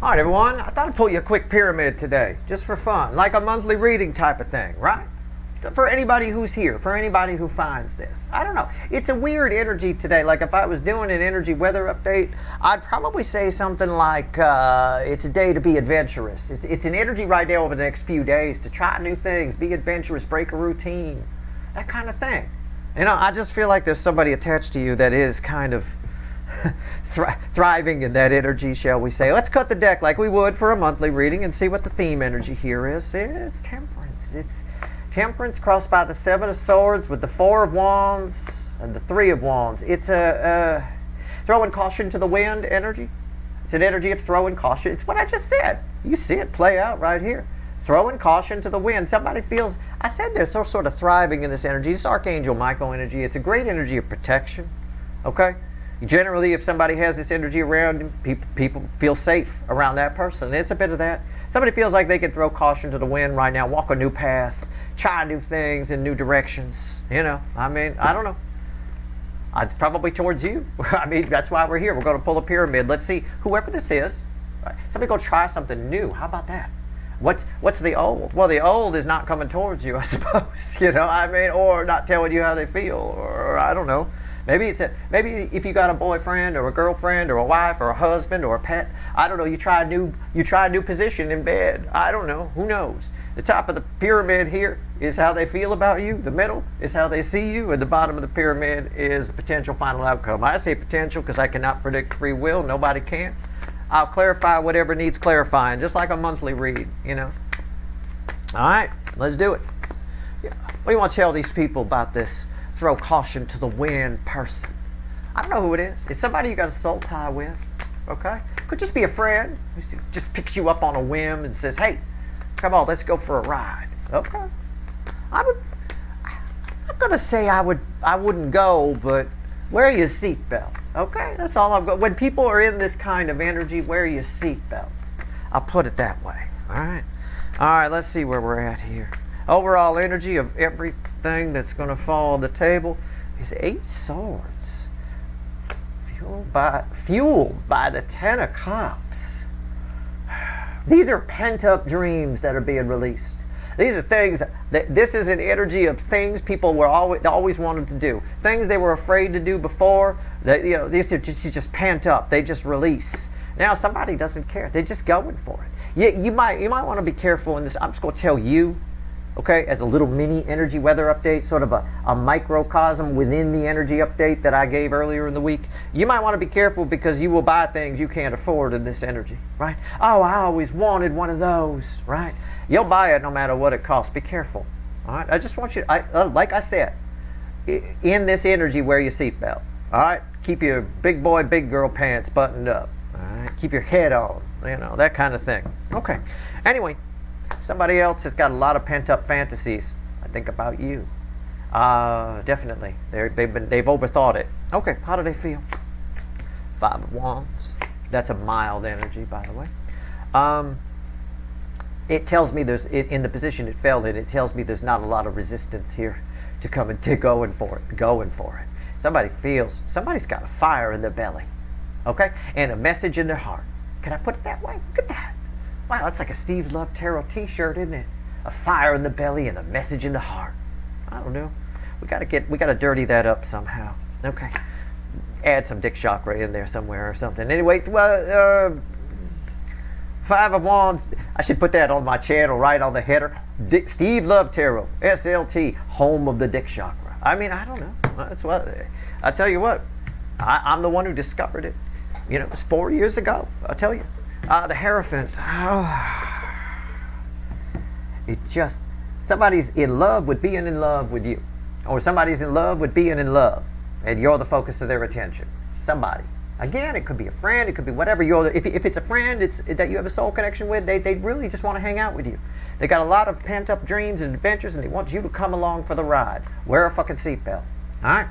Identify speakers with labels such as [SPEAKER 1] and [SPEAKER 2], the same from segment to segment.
[SPEAKER 1] All right, everyone, I thought I'd pull you a quick pyramid today, just for fun, like a monthly reading type of thing, right? For anybody who's here, for anybody who finds this. I don't know. It's a weird energy today. Like if I was doing an energy weather update, I'd probably say something like, it's a day to be adventurous. It's an energy right now over the next few days to try new things, be adventurous, break a routine, that kind of thing. You know, I just feel like there's somebody attached to you that is kind of thriving in that energy, shall we say. Let's cut the deck like we would for a monthly reading and see what the theme energy here is. It's temperance. It's temperance crossed by the Seven of Swords with the Four of Wands and the Three of Wands. It's a throwing caution to the wind energy. It's an energy of throwing caution. It's what I just said. You see it play out right here. Throwing caution to the wind. Somebody feels, I said they're sort of thriving in this energy. It's Archangel Michael energy. It's a great energy of protection. Okay? Generally, if somebody has this energy around them, people feel safe around that person. It's a bit of that. Somebody feels like they can throw caution to the wind right now, walk a new path, try new things in new directions. You know, I mean, I don't know. Probably towards you. I mean, that's why we're here. We're going to pull a pyramid. Let's see, whoever this is, somebody go try something new. How about that? What's the old? Well, the old is not coming towards you, I suppose. You know, I mean, or not telling you how they feel, or I don't know. Maybe maybe if you got a boyfriend or a girlfriend or a wife or a husband or a pet, I don't know. You try a new position in bed. I don't know. Who knows? The top of the pyramid here is how they feel about you. The middle is how they see you, and the bottom of the pyramid is the potential final outcome. I say potential because I cannot predict free will. Nobody can. I'll clarify whatever needs clarifying, just like a monthly read. You know. All right, let's do it. What do you want to tell these people about this? Throw caution to the wind person. I don't know who it is. It's somebody you got a soul tie with. Okay? Could just be a friend who just picks you up on a whim and says, hey, come on, let's go for a ride. Okay. I'm gonna say I wouldn't go, but wear your seatbelt. Okay? That's all I've got. When people are in this kind of energy, wear your seatbelt. I'll put it that way. Alright? Alright, let's see where we're at here. Overall energy of everything that's going to fall on the table is 8 swords. Fueled by the 10 of cups. These are pent-up dreams that are being released. These are things, this is an energy of things people were always wanted to do. Things they were afraid to do before. You know, these are just pent up. They just release. Now somebody doesn't care. They're just going for it. You might want to be careful in this. I'm just going to tell you, okay, as a little mini energy weather update, sort of a microcosm within the energy update that I gave earlier in the week. You might want to be careful because you will buy things you can't afford in this energy, right? Oh, I always wanted one of those, right? You'll buy it no matter what it costs. Be careful, all right? I just want you, like I said, in this energy, wear your seatbelt, all right? Keep your big boy, big girl pants buttoned up, all right? Keep your head on, you know, that kind of thing. Okay, anyway. Somebody else has got a lot of pent-up fantasies. I think about you. Definitely. They've overthought it. Okay, how do they feel? 5 of Wands. That's a mild energy, by the way. It tells me in the position it fell in, it tells me there's not a lot of resistance here to going for it. Somebody's got a fire in their belly. Okay? And a message in their heart. Can I put it that way? Look at that. Wow, that's like a Steve Love Tarot t-shirt, isn't it? A fire in the belly and a message in the heart. I don't know. We gotta dirty that up somehow. Okay. Add some Dick chakra in there somewhere or something. Anyway, well, 5 of Wands. I should put that on my channel right on the header. Steve Love Tarot, SLT, home of the Dick chakra. I mean, I don't know. That's what I tell you what. I'm the one who discovered it. You know, it was 4 years ago. I'll tell you. The Hierophant. It just, somebody's in love with being in love with you. Or somebody's in love with being in love. And you're the focus of their attention. Somebody. Again, it could be a friend, it could be whatever. If it's a friend that you have a soul connection with, they really just want to hang out with you. They got a lot of pent-up dreams and adventures, and they want you to come along for the ride. Wear a fucking seatbelt. Alright?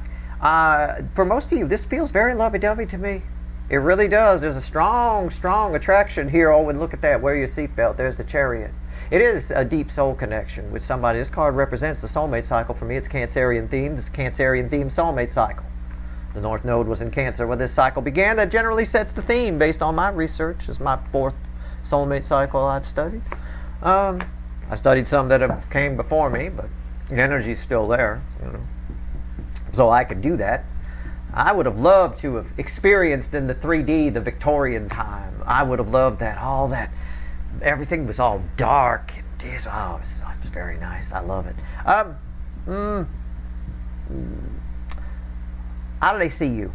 [SPEAKER 1] For most of you, this feels very lovey-dovey to me. It really does. There's a strong, strong attraction here. Oh, and look at that. Wear your seatbelt. There's the Chariot. It is a deep soul connection with somebody. This card represents the soulmate cycle for me. It's Cancerian themed. It's Cancerian themed soulmate cycle. The North Node was in Cancer when this cycle began. That generally sets the theme based on my research. It's my fourth soulmate cycle I've studied. I studied some that have came before me, but the energy's still there, you know. So I could do that. I would have loved to have experienced in the 3D the Victorian time. I would have loved that, all that, everything was all dark. It was very nice. I love it. How do they see you?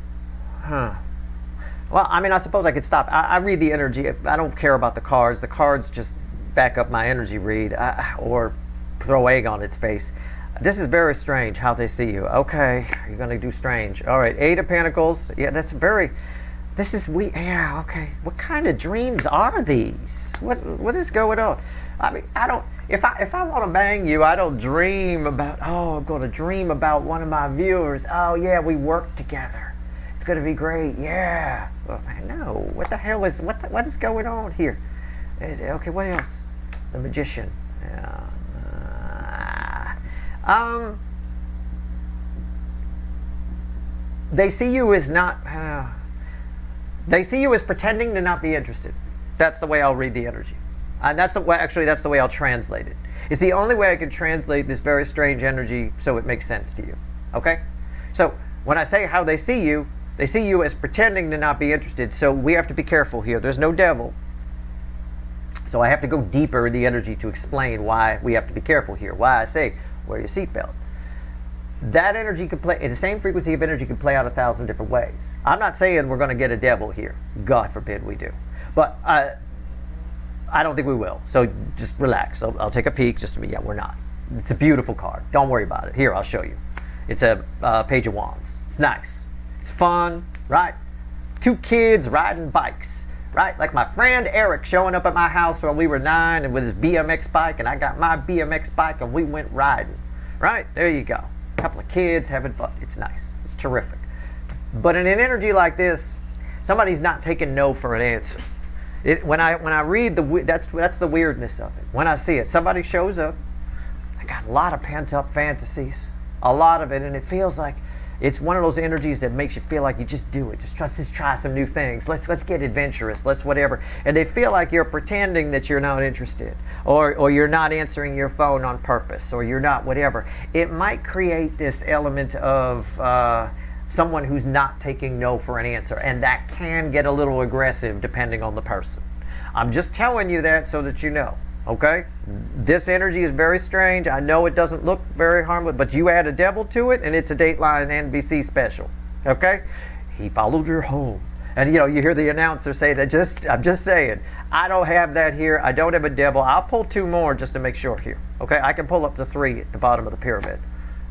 [SPEAKER 1] Well, I mean, I suppose I could stop. I read the energy. I don't care about the cards. The cards just back up my energy read, or throw egg on its face. This is very strange how they see you. Okay, you're going to do strange. All right, 8 of Pentacles. Yeah, that's very... This is we. Yeah, okay. What kind of dreams are these? What is going on? I mean, I don't... If I want to bang you, I don't dream about... Oh, I'm going to dream about one of my viewers. Oh, yeah, we work together. It's going to be great. Yeah. Well, no. What the hell is... What is going on here? Okay, what else? The Magician. Yeah. They see you as not... they see you as pretending to not be interested. That's the way I'll read the energy. And that's the way, actually, that's the way I'll translate it. It's the only way I can translate this very strange energy so it makes sense to you. Okay? So, when I say how they see you as pretending to not be interested. So we have to be careful here. There's no devil. So I have to go deeper in the energy to explain why we have to be careful here. Why I say, wear your seatbelt. That energy could play, the same frequency of energy could play out 1,000 different ways. I'm not saying we're going to get a devil here. God forbid we do. But I don't think we will. So just relax. I'll take a peek just to be, yeah, we're not. It's a beautiful card. Don't worry about it. Here, I'll show you. It's a Page of Wands. It's nice. It's fun, right? 2 kids riding bikes, right? Like my friend Eric showing up at my house when we were 9 and with his BMX bike, and I got my BMX bike and we went riding, right? There you go. A couple of kids having fun. It's nice. It's terrific. But in an energy like this, somebody's not taking no for an answer. When I read that's the weirdness of it. When I see it, somebody shows up. I got a lot of pent up fantasies, a lot of it, and it feels like it's one of those energies that makes you feel like you just do it. Just try some new things. Let's get adventurous. Let's whatever. And they feel like you're pretending that you're not interested, or you're not answering your phone on purpose, or you're not whatever. It might create this element of someone who's not taking no for an answer, and that can get a little aggressive depending on the person. I'm just telling you that so that you know. Okay? This energy is very strange. I know it doesn't look very harmless, but you add a devil to it and it's a Dateline NBC special. Okay? He followed her home. And you know, you hear the announcer say that. I'm just saying, I don't have that here. I don't have a devil. I'll pull 2 more just to make sure here. Okay? I can pull up the 3 at the bottom of the pyramid.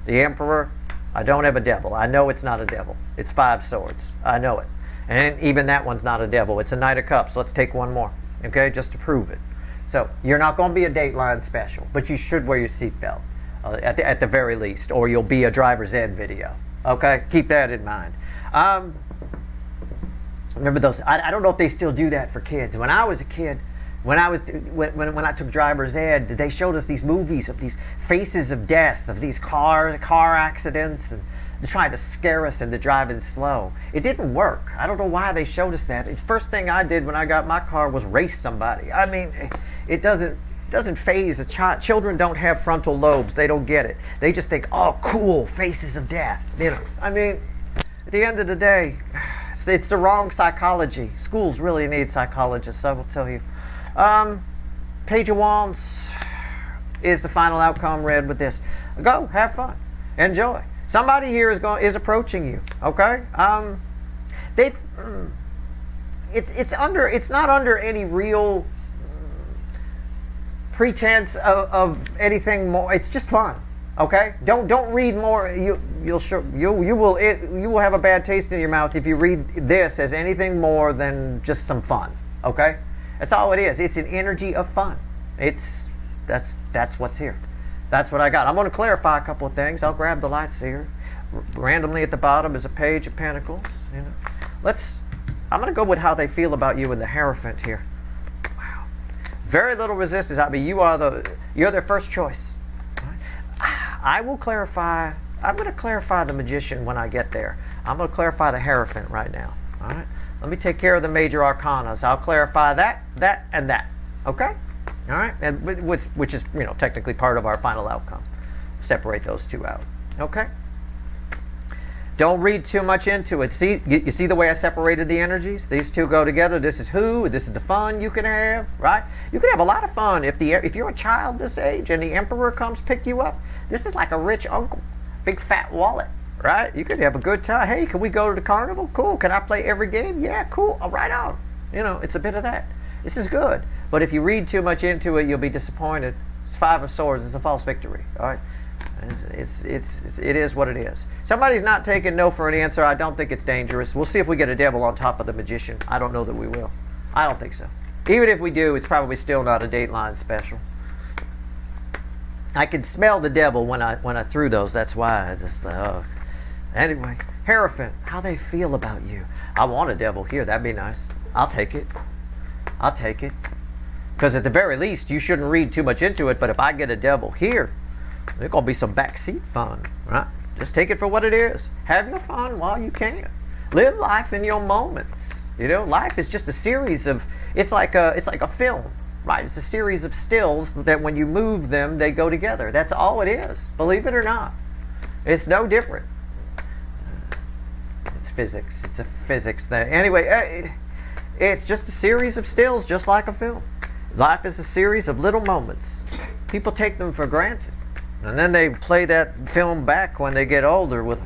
[SPEAKER 1] The Emperor. I don't have a devil. I know it's not a devil. It's 5 swords. I know it. And even that one's not a devil. It's a Knight of Cups. Let's take 1 more. Okay? Just to prove it. So, you're not going to be a Dateline special, but you should wear your seatbelt at the very least, or you'll be a driver's ed video. Okay? Keep that in mind. Remember those? I don't know if they still do that for kids. When I was a kid, when I took driver's ed, they showed us these movies of these faces of death, of these car accidents, and they tried to scare us into driving slow. It didn't work. I don't know why they showed us that. The first thing I did when I got my car was race somebody. I mean, it doesn't phase a child. Children don't have frontal lobes. They don't get it. They just think, oh, cool, faces of death. You know, I mean, at the end of the day, it's the wrong psychology. Schools really need psychologists, I will tell you. Page of Wands is the final outcome read with this. Go, have fun, enjoy. Somebody here is approaching you. Okay, it's not under any real pretense of anything more. It's just fun. Okay, don't read more. You will have a bad taste in your mouth if you read this as anything more than just some fun. Okay, that's all it is. It's an energy of fun. That's what's here. That's what I got. I'm going to clarify a couple of things. I'll grab the light seer. Randomly at the bottom is a Page of Pentacles. You know, I'm going to go with how they feel about you in the Hierophant here. Wow, very little resistance. I mean, you're their first choice. I will clarify. I'm going to clarify the Magician when I get there. I'm going to clarify the Hierophant right now. All right. Let me take care of the major arcanas. I'll clarify that, and that. Okay? All right? And which is, technically part of our final outcome. Separate those two out. Okay? Don't read too much into it. See, you see the way I separated the energies? These two go together. This is who. This is the fun you can have, right? You can have a lot of fun if you're a child this age and the emperor comes pick you up. This is like a rich uncle, big fat wallet, right? You could have a good time. Hey, can we go to the carnival? Cool. Can I play every game? Yeah, cool. Right on. It's a bit of that. This is good. But if you read too much into it, you'll be disappointed. It's 5 of Swords. It's a false victory. All right. It is what it is. Somebody's not taking no for an answer. I don't think it's dangerous. We'll see if we get a devil on top of the magician. I don't know that we will. I don't think so. Even if we do, it's probably still not a Dateline special. I can smell the devil when I threw those. That's why I just anyway, Hierophant, how they feel about you. I want a devil here. That'd be nice. I'll take it. I'll take it. Because at the very least, you shouldn't read too much into it. But if I get a devil here, there's going to be some backseat fun, right? Just take it for what it is. Have your fun while you can. Live life in your moments. Life is just a series of, it's like a film, right? It's a series of stills that when you move them, they go together. That's all it is, believe it or not. It's no different. It's physics. It's a physics thing. Anyway, it's just a series of stills, just like a film. Life is a series of little moments. People take them for granted. And then they play that film back when they get older with,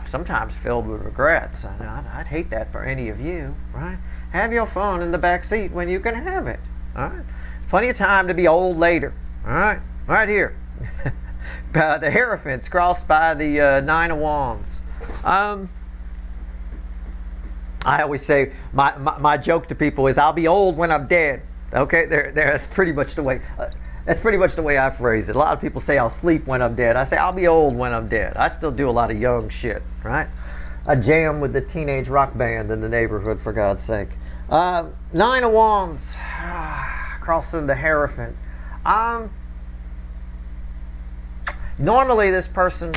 [SPEAKER 1] sometimes filled with regrets. I'd hate that for any of you, right? Have your fun in the back seat when you can have it, all right? Plenty of time to be old later, all right? Right here. The Hierophant's crossed by the 9 of Wands. I always say, my joke to people is, I'll be old when I'm dead. Okay, that's pretty much the way... That's pretty much the way I phrase it. A lot of people say I'll sleep when I'm dead. I say I'll be old when I'm dead. I still do a lot of young shit, right? I jam with the teenage rock band in the neighborhood, for God's sake. 9 of Wands, crossing the Hierophant. Normally this person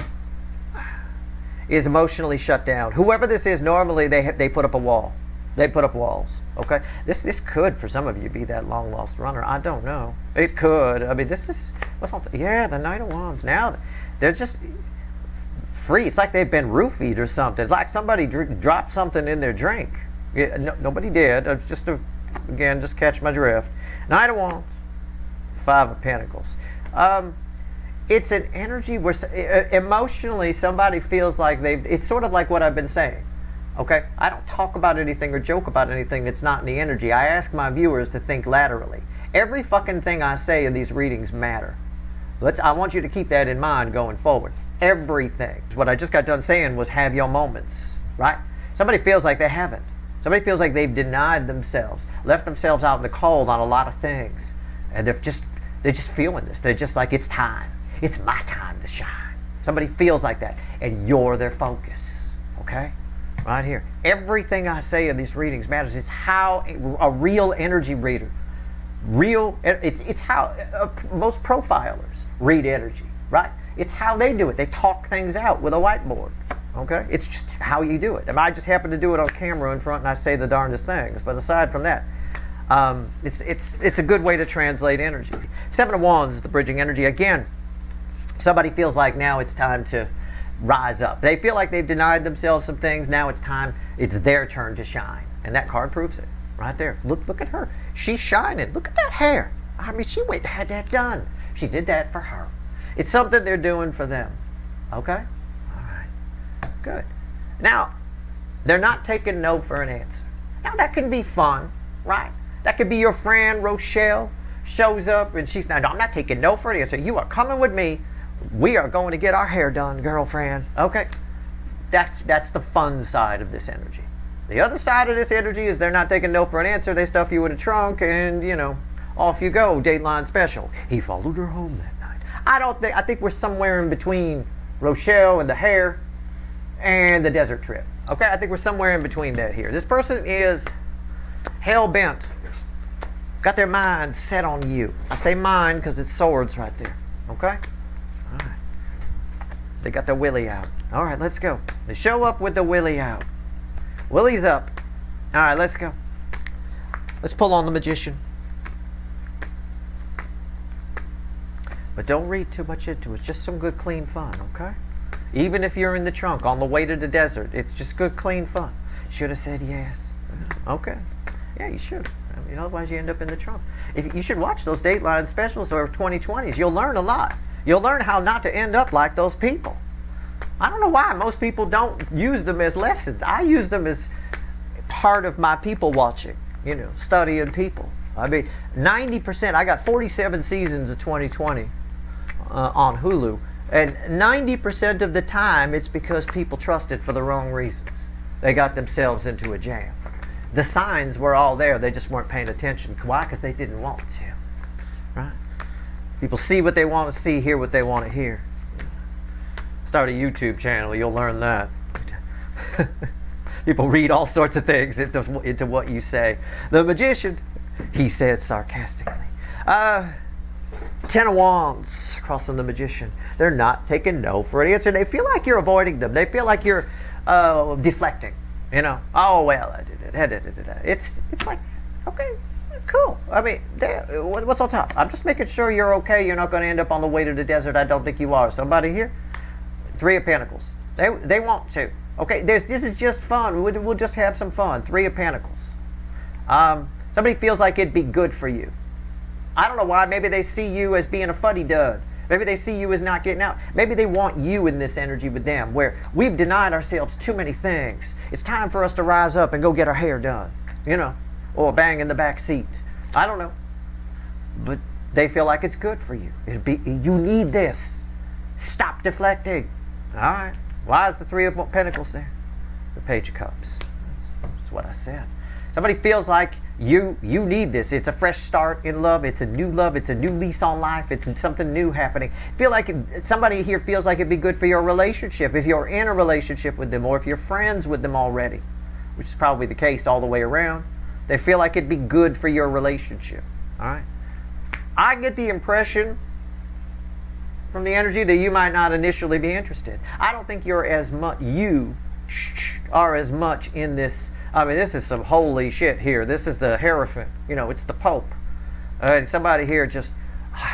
[SPEAKER 1] is emotionally shut down. Whoever this is, normally they put up a wall. They put up walls, okay? This could, for some of you, be that long-lost runner. I don't know. It could. I mean, this is... the 9 of Wands. Now, they're just free. It's like they've been roofied or something. It's like somebody dropped something in their drink. Nobody did. It's just, just catch my drift. 9 of Wands. 5 of Pentacles. It's an energy where emotionally somebody feels like it's sort of like what I've been saying. Okay, I don't talk about anything or joke about anything that's not in the energy. I ask my viewers to think laterally. Every fucking thing I say in these readings matter. I want you to keep that in mind going forward. Everything. What I just got done saying was have your moments, right? Somebody feels like they haven't. Somebody feels like they've denied themselves, left themselves out in the cold on a lot of things. And they're just feeling this. They're just like, it's time. It's my time to shine. Somebody feels like that. And you're their focus, okay? Right here. Everything I say in these readings matters. It's how a real energy reader, it's how most profilers read energy, right? It's how they do it. They talk things out with a whiteboard, okay? It's just how you do it. And I just happen to do it on camera in front and I say the darndest things. But aside from that, it's a good way to translate energy. 7 of Wands is the bridging energy. Again, somebody feels like now it's time to rise up. They feel like they've denied themselves some things. Now it's time. It's their turn to shine. And that card proves it. Right there. Look at her. She's shining. Look at that hair. I mean, she went and had that done. She did that for her. It's something they're doing for them. Okay? All right. Good. Now, they're not taking no for an answer. Now, that can be fun, right? That could be your friend, Rochelle, shows up and she's, no, I'm not taking no for an answer. You are coming with me. We are going to get our hair done, girlfriend. Okay? That's the fun side of this energy. The other side of this energy is they're not taking no for an answer. They stuff you in a trunk and, off you go. Dateline special. He followed her home that night. I think we're somewhere in between Rochelle and the hair and the desert trip. Okay? I think we're somewhere in between that here. This person is hell-bent. Got their mind set on you. I say mind because it's swords right there. Okay? All right. They got their willy out. All right, let's go. They show up with the willy out. Willie's up. All right, let's go. Let's pull on the Magician. But don't read too much into it. It's just some good, clean fun, okay? Even if you're in the trunk on the way to the desert, it's just good, clean fun. Should have said yes. Okay. Yeah, you should. I mean, otherwise you end up in the trunk. You should watch those Dateline specials or 2020s. You'll learn a lot. You'll learn how not to end up like those people. I don't know why most people don't use them as lessons. I use them as part of my people watching, studying people. I mean, 90%, I got 47 seasons of 2020 on Hulu, and 90% of the time it's because people trusted for the wrong reasons. They got themselves into a jam. The signs were all there, they just weren't paying attention. Why? Because they didn't want to. Right? People see what they want to see, hear what they want to hear. Start a YouTube channel, you'll learn that. People read all sorts of things into what you say. The Magician, he said sarcastically. 10 of Wands, crossing the Magician. They're not taking no for an answer. They feel like you're avoiding them. They feel like you're deflecting. Oh, well, I did it. It's like, okay, cool. I mean, what's on top? I'm just making sure you're okay. You're not going to end up on the way to the desert. I don't think you are. Somebody here? 3 of Pentacles. They want to. Okay, this is just fun. We'll just have some fun. 3 of Pentacles. Somebody feels like it'd be good for you. I don't know why. Maybe they see you as being a fuddy-dud. Maybe they see you as not getting out. Maybe they want you in this energy with them, where we've denied ourselves too many things. It's time for us to rise up and go get our hair done, or bang in the back seat. I don't know. But they feel like it's good for you. You need this. Stop deflecting. All right. Why is the 3 of Pentacles there? The Page of Cups. That's what I said. Somebody feels like you need this. It's a fresh start in love. It's a new love. It's a new lease on life. It's something new happening. Feel like somebody here feels like it'd be good for your relationship if you're in a relationship with them, or if you're friends with them already, which is probably the case all the way around. They feel like it'd be good for your relationship. All right. I get the impression from the energy that you might not initially be interested. I don't think you are as much in this. I mean, this is some holy shit here. This is the Hierophant. It's the Pope. And somebody here I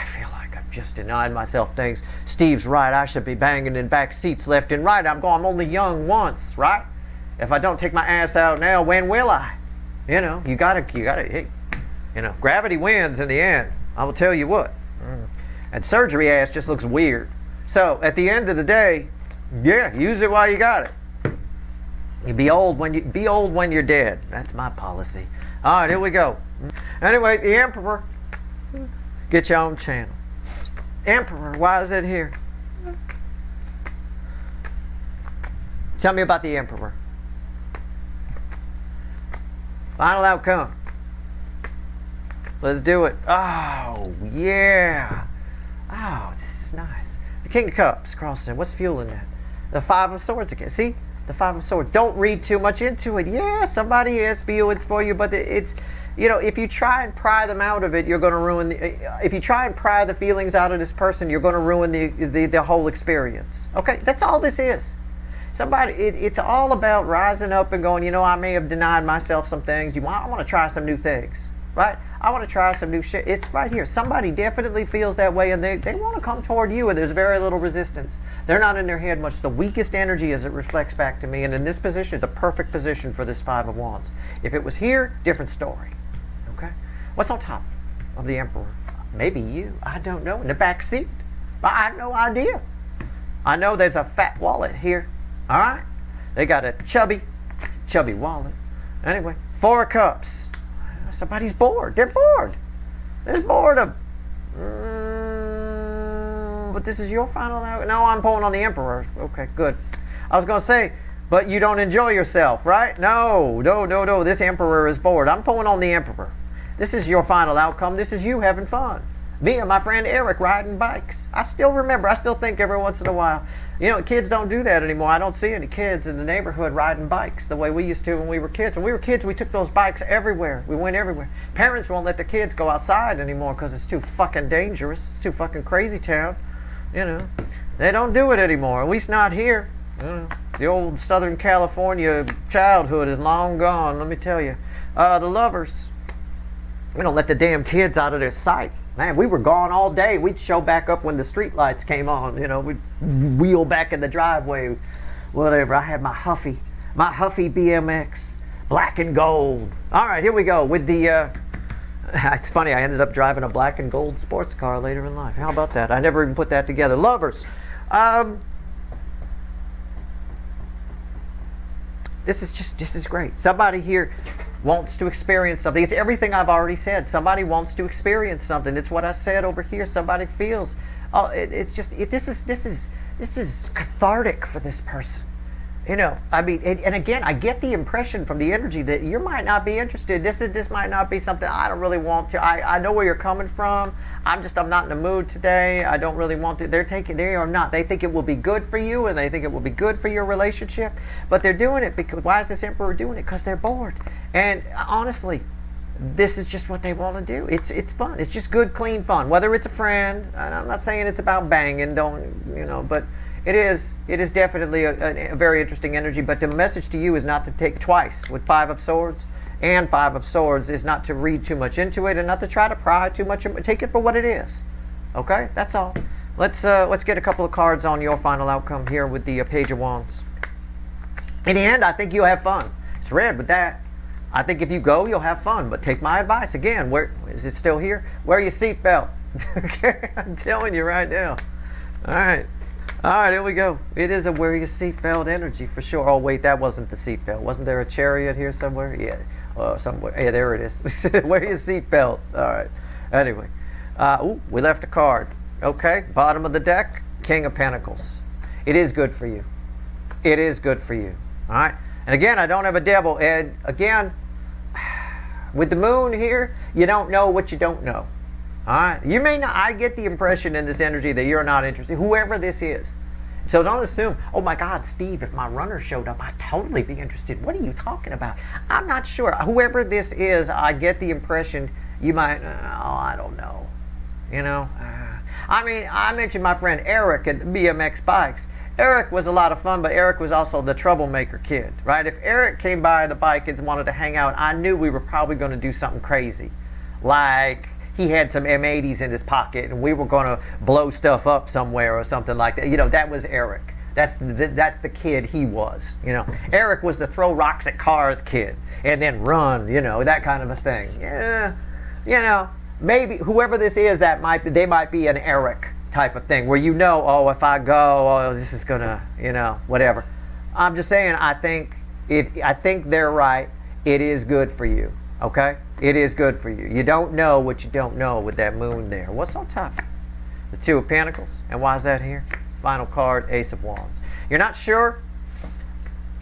[SPEAKER 1] feel like I've just denied myself things. Steve's right. I should be banging in back seats left and right. I'm only young once, right? If I don't take my ass out now, when will I? You gotta, hey, gravity wins in the end. I will tell you what. And surgery ass just looks weird. So at the end of the day, yeah, use it while you got it. You be old when you're dead. That's my policy. All right, here we go. Anyway, the Emperor. Get your own channel. Emperor, why is it here? Tell me about the Emperor. Final outcome. Let's do it. Oh, yeah. Oh, this is nice. The King of Cups crossing. What's fueling that? The 5 of Swords again. See? The 5 of Swords. Don't read too much into it. Yeah, somebody has feelings for you, but it's, if you try and pry them out of it, you're going to ruin if you try and pry the feelings out of this person, you're going to ruin the whole experience. Okay? That's all this is. It's all about rising up and going, I may have denied myself some things. I want to try some new things. Right? I want to try some new shit. It's right here. Somebody definitely feels that way, and they want to come toward you, and there's very little resistance. They're not in their head much. The weakest energy as it reflects back to me, and in this position, the perfect position for this 5 of Wands. If it was here, different story. Okay? What's on top of the Emperor? Maybe you. I don't know. In the back seat. I have no idea. I know there's a fat wallet here. All right? They got a chubby wallet. Anyway, 4 of Cups. Somebody's bored. They're bored. There's boredom. But this is your final out. No, I'm pulling on the Emperor. Okay, good. I was going to say, but you don't enjoy yourself, right? No. This Emperor is bored. I'm pulling on the Emperor. This is your final outcome. This is you having fun. Me and my friend Eric riding bikes. I still think every once in a while. Kids don't do that anymore. I don't see any kids in the neighborhood riding bikes the way we used to when we were kids. When we were kids, we took those bikes everywhere. We went everywhere. Parents won't let the kids go outside anymore because it's too fucking dangerous. It's too fucking crazy town. They don't do it anymore. At least not here. The old Southern California childhood is long gone, let me tell you. The Lovers, we don't let the damn kids out of their sight. Man, we were gone all day. We'd show back up when the street lights came on. You know, we'd wheel back in the driveway, whatever. I had my Huffy BMX, black and gold. All right, here we go with the... it's funny, I ended up driving a black and gold sports car later in life. How about that? I never even put that together. Lovers. This is great. Somebody here wants to experience something. It's everything I've already said. Somebody wants to experience something. It's what I said over here. Somebody feels, this is cathartic for this person. You know, I mean, and again, I get the impression from the energy that you might not be interested. This might not be something I don't really want to. I know where you're coming from. I'm not in the mood today. I don't really want to. They are not. They think it will be good for you, and they think it will be good for your relationship. But they're doing it because, why is this Emperor doing it? Because they're bored. And honestly, this is just what they want to do. It's fun. It's just good, clean fun. Whether it's a friend, and I'm not saying it's about banging. But it is definitely a very interesting energy, but the message to you is not to take twice with Five of Swords and Five of Swords, is not to read too much into it and not to try to pry too much. Take it for what it is. Okay, that's all. Let's get a couple of cards on your final outcome here with the Page of Wands. In the end, I think you'll have fun. It's red with that. I think if you go, you'll have fun, but take my advice. Again, where is it still here? Wear your seatbelt. Okay, I'm telling you right now. All right, here we go. It is a wear your seatbelt energy for sure. Oh wait, that wasn't the seatbelt. Wasn't there a chariot here somewhere? Yeah, somewhere. Yeah, there it is. Wear your seatbelt. All right. Anyway, we left a card. Okay, bottom of the deck, King of Pentacles. It is good for you. It is good for you. All right. And again, I don't have a devil. And again, with the moon here, you don't know what you don't know. All right. You may not. I get the impression in this energy that you're not interested, whoever this is. So don't assume, oh my God, Steve, if my runner showed up, I'd totally be interested. What are you talking about? I'm not sure. Whoever this is, I get the impression you might, I don't know. You know, I mean, I mentioned my friend Eric at BMX Bikes. Eric was a lot of fun, but Eric was also the troublemaker kid, right? If Eric came by the bike and wanted to hang out, I knew we were probably going to do something crazy. Like he had some M80s in his pocket and we were going to blow stuff up somewhere or something like that. You know, that was Eric. That's the kid he was, you know. Eric was the throw rocks at cars kid and then run, you know, that kind of a thing. Yeah, you know, maybe whoever this is, they might be an Eric type of thing where, you know, oh, if I go, oh, this is gonna, you know, whatever. I'm just saying, I think they're right. It is good for you. Okay, it is good for you. You don't know what you don't know with that moon there. What's on top? The Two of Pentacles. And why is that here? Final card, Ace of Wands. You're not sure?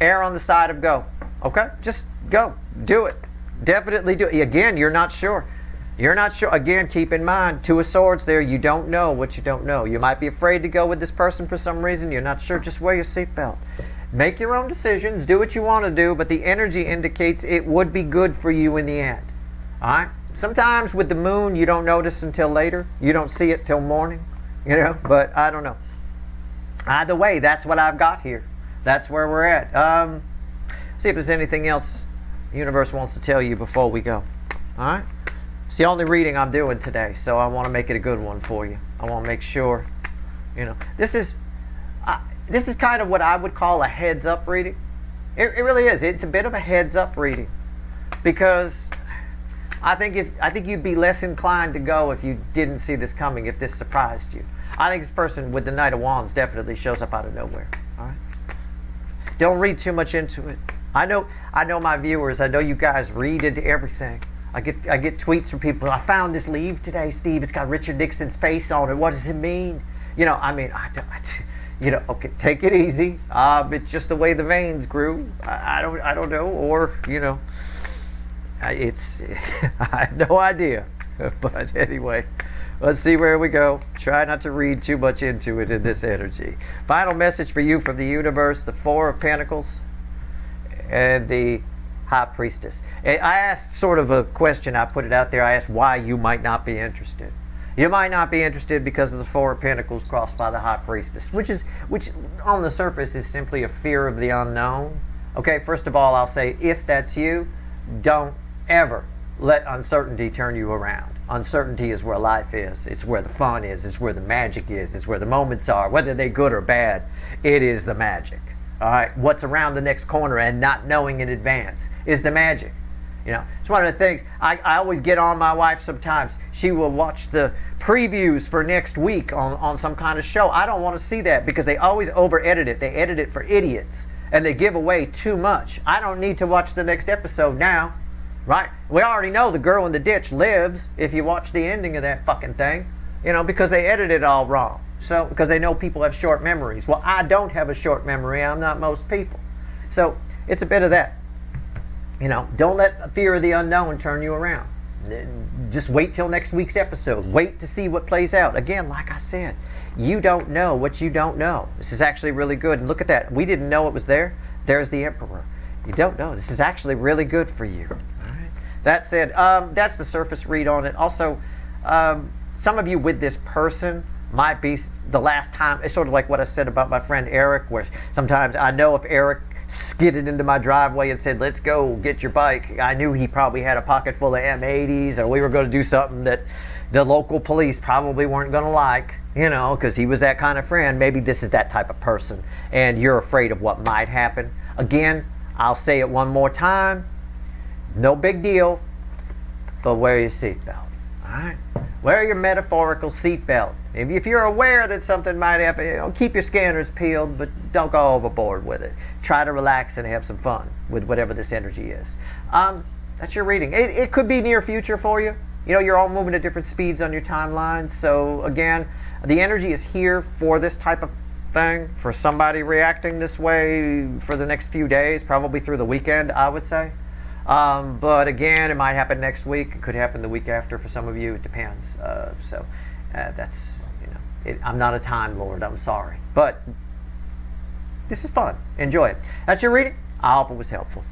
[SPEAKER 1] Err on the side of go. Okay, just go. Do it. Definitely do it. Again, you're not sure. You're not sure. Again, keep in mind, Two of Swords there. You don't know what you don't know. You might be afraid to go with this person for some reason. You're not sure. Just wear your seatbelt. Make your own decisions. Do what you want to do. But the energy indicates it would be good for you in the end. All right? Sometimes with the moon, you don't notice until later. You don't see it till morning. You know? But I don't know. Either way, that's what I've got here. That's where we're at. See if there's anything else the universe wants to tell you before we go. All right? It's the only reading I'm doing today, so I want to make it a good one for you. I want to make sure, you know, this is kind of what I would call a heads-up reading. It really is. It's a bit of a heads-up reading, because I think you'd be less inclined to go if you didn't see this coming, if this surprised you. I think this person with the Knight of Wands definitely shows up out of nowhere. All right. Don't read too much into it. I know my viewers. I know you guys read into everything. I get tweets from people. I found this leaf today, Steve. It's got Richard Nixon's face on it. What does it mean? You know, I mean, you know, okay, take it easy. It's just the way the veins grew. I don't know, or you know, I have no idea. But anyway, let's see where we go. Try not to read too much into it in this energy. Final message for you from the universe: the Four of Pentacles and the High Priestess. I asked sort of a question. I put it out there. I asked why you might not be interested. You might not be interested because of the Four of Pentacles crossed by the High Priestess, which on the surface is simply a fear of the unknown. Okay, first of all, I'll say, if that's you, don't ever let uncertainty turn you around. Uncertainty is where life is. It's where the fun is. It's where the magic is. It's where the moments are. Whether they're good or bad, it is the magic. All right, what's around the next corner and not knowing in advance is the magic. You know, it's one of the things I always get on my wife sometimes. She will watch the previews for next week on some kind of show. I don't want to see that because they always over-edit it. They edit it for idiots and they give away too much. I don't need to watch the next episode now, right? We already know the girl in the ditch lives if you watch the ending of that fucking thing, you know, because they edited it all wrong. So, because they know people have short memories. Well, I don't have a short memory. I'm not most people. So, it's a bit of that. You know, don't let fear of the unknown turn you around. Just wait till next week's episode. Wait to see what plays out. Again, like I said, you don't know what you don't know. This is actually really good. And look at that. We didn't know it was there. There's the Emperor. You don't know. This is actually really good for you. All right. That said, that's the surface read on it. Also, some of you with this person might be the last time. It's sort of like what I said about my friend Eric, where sometimes I know if Eric skidded into my driveway and said, let's go get your bike, I knew he probably had a pocket full of M80s, or we were going to do something that the local police probably weren't going to like, you know, because he was that kind of friend. Maybe this is that type of person and you're afraid of what might happen. Again, I'll say it one more time, no big deal, but wear your seatbelt. All right, wear your metaphorical seatbelt. If you're aware that something might happen, you know, keep your scanners peeled, but don't go overboard with it. Try to relax and have some fun with whatever this energy is. That's your reading. It could be near future for you. You know, you're all moving at different speeds on your timeline. So again, the energy is here for this type of thing, for somebody reacting this way for the next few days, probably through the weekend, I would say. But again, it might happen next week. It could happen the week after for some of you. It depends. That's, you know, I'm not a time lord. I'm sorry. But this is fun. Enjoy it. That's your reading. I hope it was helpful.